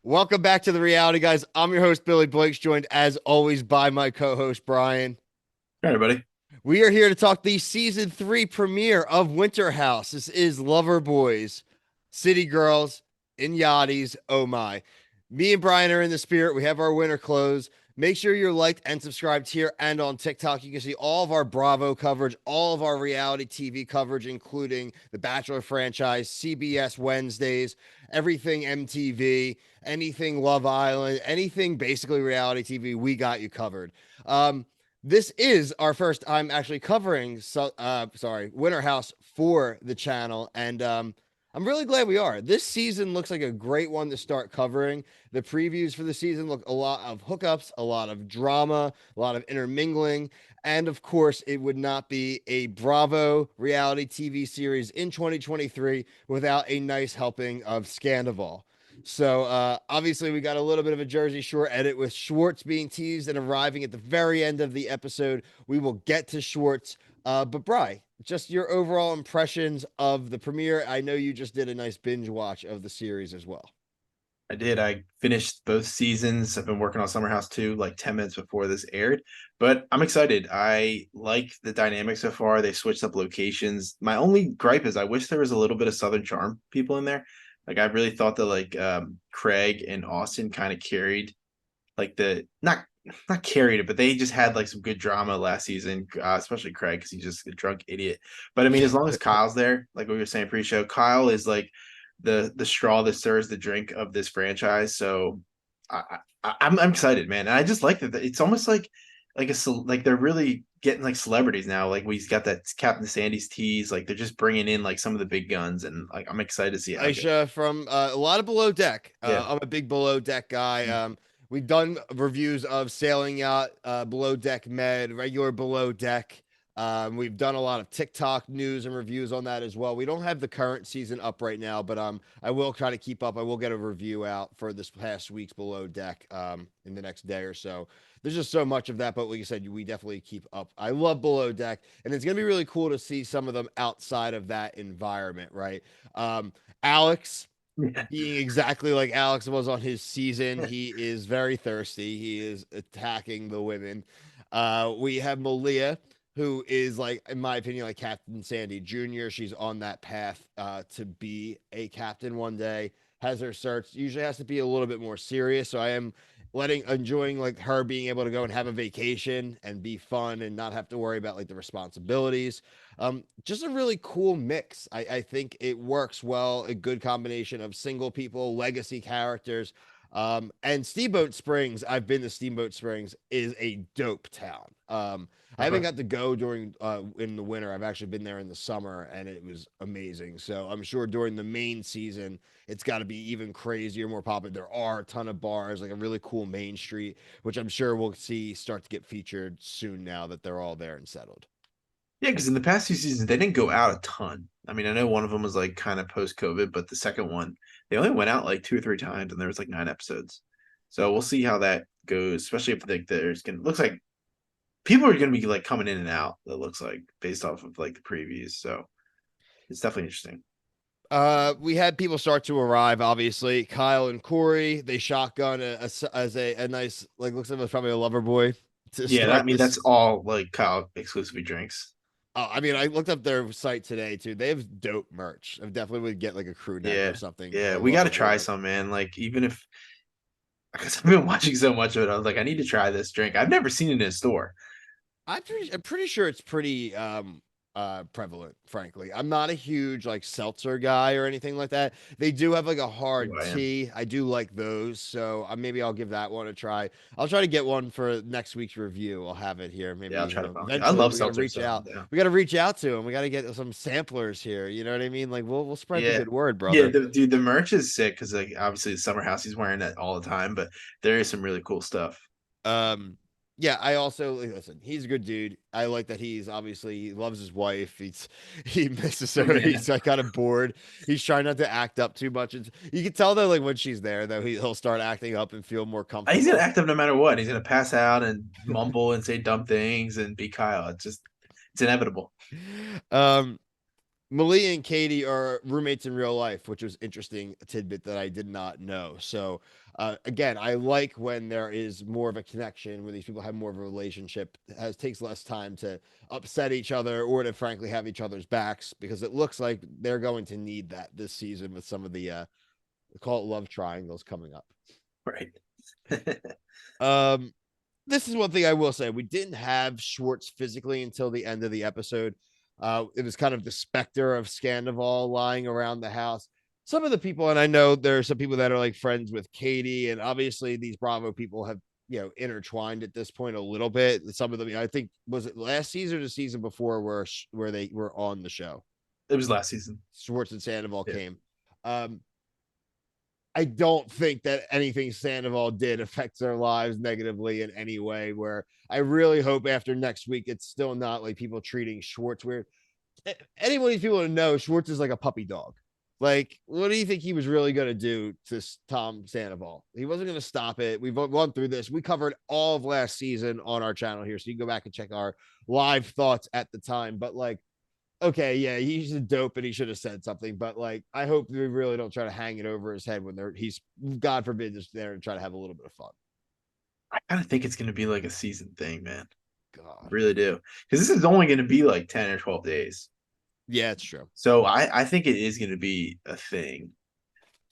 Welcome back to the reality, guys. I'm your host, Billy Blanks, joined as always by my co host, Brian. All right, buddy. We are here to talk the season three premiere of Winter House. This is Loverboys, City Girls, in Yachties. Oh my. Me and Brian are in the spirit. We have our winter clothes. Make sure you're liked and subscribed here and on TikTok. You can see all of our Bravo coverage, all of our reality TV coverage, including the Bachelor franchise, CBS Wednesdays, everything MTV, anything Love Island, anything basically reality TV. We got you covered. This is our first time actually covering Winter House for the channel, and I'm really glad we are. This season looks like a great one to start covering. The previews for the season look a lot of hookups, a lot of drama, a lot of intermingling, and of course, it would not be a Bravo reality TV series in 2023 without a nice helping of Scandoval. So obviously, we got a little bit of a Jersey Shore edit with Schwartz being teased and arriving at the very end of the episode. We will get to Schwartz. But Bry, just your overall impressions of the premiere. I know you just did a nice binge watch of the series as well. I did. I finished both seasons. I've been working on Summer House 2 like 10 minutes before this aired, but I'm excited. I like the dynamic so far. They switched up locations. My only gripe is I wish there was a little bit of Southern Charm people in there. Like I really thought that Craig and Austin kind of carried like the not carried it, but they just had like some good drama last season, especially Craig because he's just a drunk idiot. But I mean, as long as Kyle's there, like we were saying pre-show, Kyle is like the straw that stirs the drink of this franchise. So I'm excited, man. And I just like that. It's almost like they're really getting like celebrities now. Like we got that Captain Sandy's tease. Like they're just bringing in like some of the big guns, and like I'm excited to see how it goes. Aisha from a lot of Below Deck. Yeah. I'm a big Below Deck guy. We've done reviews of Sailing Yacht, Below Deck Med, regular Below Deck. We've done a lot of TikTok news and reviews on that as well. We don't have the current season up right now, but I will try to keep up. I will get a review out for this past week's Below Deck in the next day or so. There's just so much of that, but like you said, we definitely keep up. I love Below Deck, and it's gonna be really cool to see some of them outside of that environment, right? Alex being exactly like Alex was on his season. He is very thirsty. He is attacking the women. We have Malia, who is like, in my opinion, like Captain Sandy Jr. She's on that path to be a captain one day. Has her search. Usually has to be a little bit more serious. So I am enjoying like her being able to go and have a vacation and be fun and not have to worry about like the responsibilities. Just a really cool mix. I think it works well. A good combination of single people, legacy characters. And Steamboat Springs, I've been to Steamboat Springs, is a dope town. I haven't got to go during in the winter. I've actually been there in the summer, and it was amazing. So I'm sure during the main season, it's got to be even crazier, more popular. There are a ton of bars, like a really cool main street, which I'm sure we'll see start to get featured soon now that they're all there and settled. Yeah, because in the past 2 seasons they didn't go out a ton. I mean, I know one of them was like kind of post COVID, but the second one they only went out like 2 or 3 times, and there was like 9 episodes. So we'll see how that goes, especially if like there's gonna looks like people are gonna be like coming in and out. It looks like based off of like the previews. So it's definitely interesting. We had people start to arrive. Obviously, Kyle and Corey they shotgun as a nice like looks like it was probably a lover boy to Yeah, that, I start mean this. that's all like Kyle exclusively drinks. I mean, I looked up their site today too. They have dope merch. I definitely would get like a crew neck or Yeah, something yeah, for we got to lover try boy. some, man. Like even if because I've been watching so much of it, I was like, I need to try this drink. I've never seen it in a store. I'm pretty sure it's pretty prevalent, frankly. I'm not a huge like seltzer guy or anything like that. They do have like a Who hard I am. tea. I do like those, so maybe I'll give that one a try. I'll try to get one for next week's review. I'll have it here. Maybe, Yeah, I'll try to find. I eventually love we got to seltzer, reach so out. yeah. We got to reach out to them. We got to get some samplers here. You know what I mean? Like we'll spread the Yeah. good word, Yeah, brother. dude, the merch is sick because like obviously the summer house he's wearing that all the time, but there is some really cool stuff. Um, yeah, I also listen. He's a good dude. I like that he's obviously he loves his wife. He misses her. Yeah. He's like kind of bored. He's trying not to act up too much. You can tell that like when she's there, though, he'll start acting up and feel more He's gonna comfortable. act up no matter what. He's gonna pass out and mumble and say dumb things and be Kyle. It's inevitable. Um, Malia and Katie are roommates in real life, which was interesting tidbit that I did not know. So Again, I like when there is more of a connection, when these people have more of a relationship. It takes less time to upset each other or to frankly have each other's backs, because it looks like they're going to need that this season with some of the call it love triangles coming up. Right. Um, this is one thing I will say. We didn't have Schwartz physically until the end of the episode. It was kind of the specter of Scandoval lying around the house. Some of the people, and I know there are some people that are like friends with Katie, and obviously these Bravo people have, intertwined at this point a little bit. Some of them, I think, was it last season or the season before where they were on the show? It was last season. Schwartz and Sandoval Yeah. came. I don't think that anything Sandoval did affects their lives negatively in any way. Where I really hope after next week, it's still not like people treating Schwartz weird. Any of these people to know Schwartz is like a puppy dog. Like, what do you think he was really going to do to Tom Sandoval? He wasn't going to stop it. We've gone through this. We covered all of last season on our channel here, so you can go back and check our live thoughts at the time. But like, okay, yeah, he's a dope and he should have said something, but like, I hope we really don't try to hang it over his head when he's, God forbid, just there and try to have a little bit of fun. I kind of think it's going to be like a season thing, man. God. Really do. Because this is only going to be like 10 or 12 days. Yeah, it's true. So I think it is going to be a thing.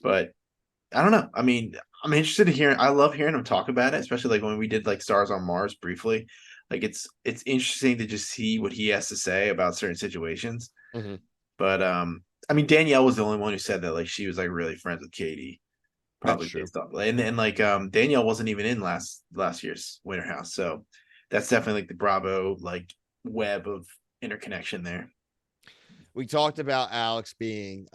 But I don't know. I mean, I'm interested in hearing. I love hearing him talk about it, especially like when we did like Stars on Mars briefly. Like it's interesting to just see what he has to say about certain situations. Mm-hmm. But I mean, Danielle was the only one who said that like she was like really friends with Katie, That's probably true. based off. And like Danielle wasn't even in last year's Winter House, so that's definitely like the Bravo like web of interconnection there. We talked about Alex being,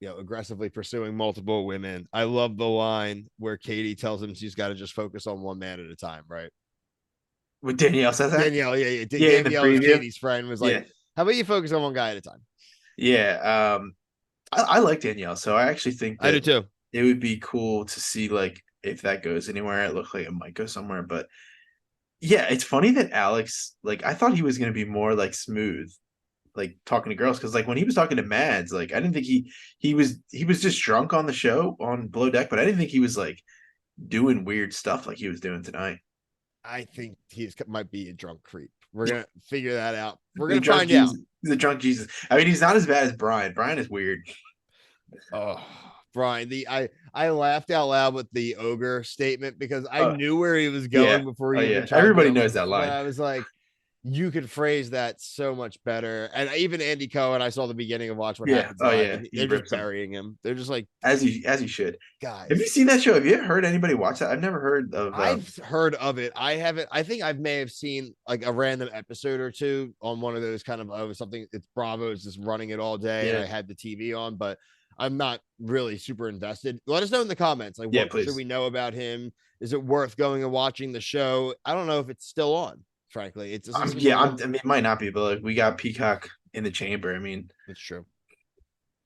aggressively pursuing multiple women. I love the line where Katie tells him she's got to just focus on one man at a time, right? What Danielle says that? Danielle, yeah. Yeah, in the Danielle is preview. Katie's friend, was like, Yeah, how about you focus on one guy at a time? yeah. I like Danielle, so I actually think I do that too. it would be cool to see like if that goes anywhere. It looks like it might go somewhere, but yeah, it's funny that Alex, like I thought he was gonna be more like smooth, like talking to girls, because like when he was talking to Mads, like I didn't think he was just drunk on the show on Below Deck, but I didn't think he was like doing weird stuff like he was doing tonight. I think he might be a drunk creep. We're gonna figure that out. We're The gonna drunk find out. Jesus. He's a drunk Jesus. I mean, he's not as bad as Brian. Brian is weird. Oh, Brian, I laughed out loud with the ogre statement because I Oh knew where he was yeah. going before Oh he even yeah. tried Everybody to. knows that But line. I was like, you could phrase that so much better. And even Andy Cohen, I saw the beginning of Watch What Yeah. Happens Oh Live, yeah. and He they're just rips him burying him. They're just like, as you should. Have you guys. seen that show? Have you heard anybody watch that? I've never heard of. I've heard of it. I haven't. I think I may have seen like a random episode or two on one of those kind of something. It's Bravo is just running it all day, and Yeah. I had the TV on, but I'm not really super invested. Let us know in the comments. Like, Yeah. what should Please. we know about him? Is it worth going and watching the show? I don't know if it's still on. Frankly, it doesn't seem Yeah. like I mean, it might not be, but like we got Peacock in the chamber. I mean, it's true.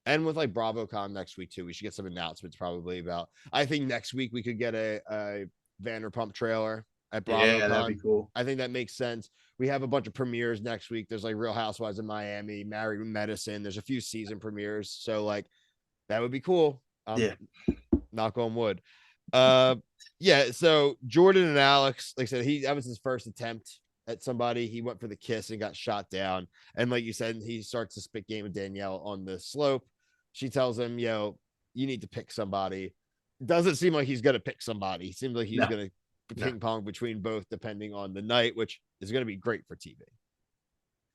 And with like BravoCon next week too, we should get some announcements probably about. I think next week we could get a Vanderpump trailer at yeah, that'd be BravoCon. cool. I think that makes sense. We have a bunch of premieres next week. There's like Real Housewives of Miami, Married with Medicine. There's a few season premieres, so like that would be cool. Yeah. Knock on wood. Uh, yeah. So Jordan and Alex, like I said, that was his first attempt at somebody. He went for the kiss and got shot down. And like you said, he starts to spit game with Danielle on the slope. She tells him, you need to pick somebody. Doesn't seem like he's gonna pick somebody. Seems like he's No. gonna No. ping pong between both, depending on the night, which is gonna be great for TV.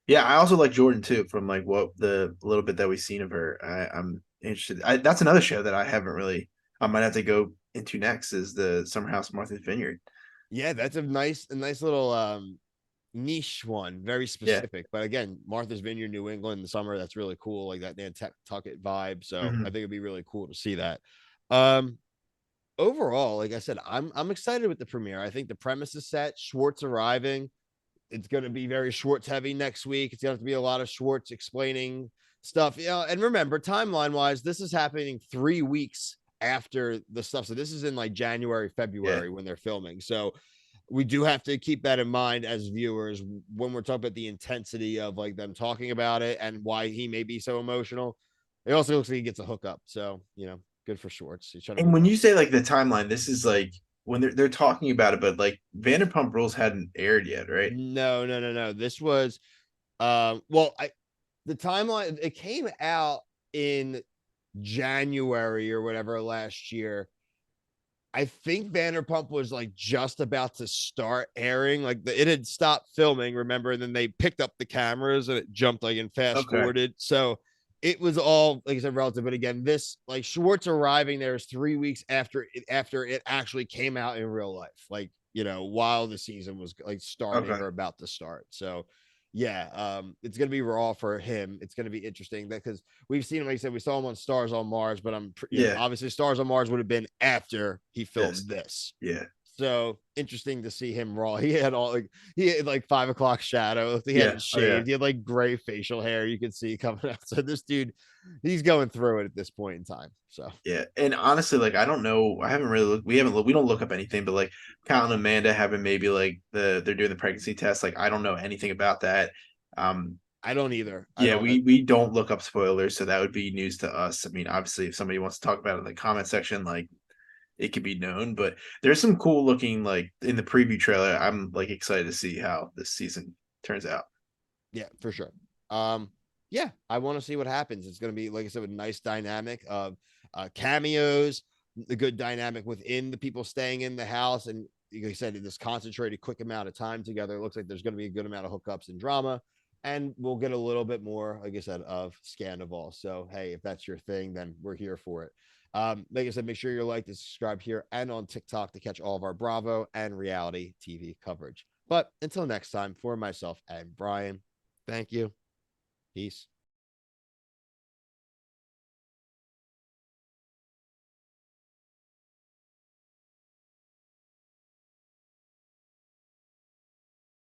Yeah, I also like Jordan too. From like what the little bit that we've seen of her, I'm interested. That's another show that I haven't really. I might have to go into next is the Summer House Martha's Vineyard. Yeah, that's a nice little niche one, very Yeah. specific. But again, Martha's Vineyard, New England in the summer, that's really cool, like that Nantucket vibe. So I Mhm. think it'd be really cool to see that. Um, Overall, like I said, I'm excited with the premiere. I think the premise is set. Schwartz arriving. It's going to be very Schwartz heavy next week. It's going to have to be a lot of Schwartz explaining stuff. And remember, timeline wise, this is happening 3 weeks after the stuff. So this is in like January, Yeah. February when they're filming. So we do have to keep that in mind as viewers when we're talking about the intensity of like them talking about it and why he may be so emotional. It also looks like he gets a hookup. So, Good for Schwartz. He's trying to And move when up. you say like the timeline, this is like when they're talking about it, but like Vanderpump Rules hadn't aired yet, right? No, no, no, no. This was I the timeline, it came out in January or whatever last year. I think Vanderpump was like just about to start airing. Like it had stopped filming, remember? And then they picked up the cameras and it jumped like and fast Okay. forwarded. So it was all, like I said, relative. But again, this like Schwartz arriving there is 3 weeks after it actually came out in real life. Like, while the season was like starting Okay. or about to start. So yeah, it's gonna be raw for him. It's gonna be interesting because we've seen him. Like I said, we saw him on Stars on Mars, but Yeah. obviously Stars on Mars would have been after he This. filmed this. Yeah. So interesting to see him raw. He had like 5 o'clock shadow. He Yeah. hadn't Oh yeah. shaved. He had like gray facial hair. You could see coming out. So this dude, he's going through it at this point in time. So Yeah. And honestly, like I don't know. I haven't really looked. We don't look up anything, but like Kyle and Amanda having maybe like they're doing the pregnancy test. Like I don't know anything about that. Um, I don't either. I yeah, don't. we don't look up spoilers, so that would be news to us. I mean, obviously, if somebody wants to talk about it in the comment section, like it could be known. But there's some cool looking like in the preview trailer. I'm like excited to see how this season turns out. Yeah, for sure. Yeah, I want to see what happens. It's going to be, like I said, a nice dynamic of cameos, the good dynamic within the people staying in the house, and like I said, in this concentrated, quick amount of time together, it looks like there's going to be a good amount of hookups and drama, and we'll get a little bit more, like I said, of Scandoval. So hey, if that's your thing, then we're here for it. Like I said, make sure you're like to subscribe here and on TikTok to catch all of our Bravo and reality TV coverage. But until next time, for myself and Brian, thank you. Peace.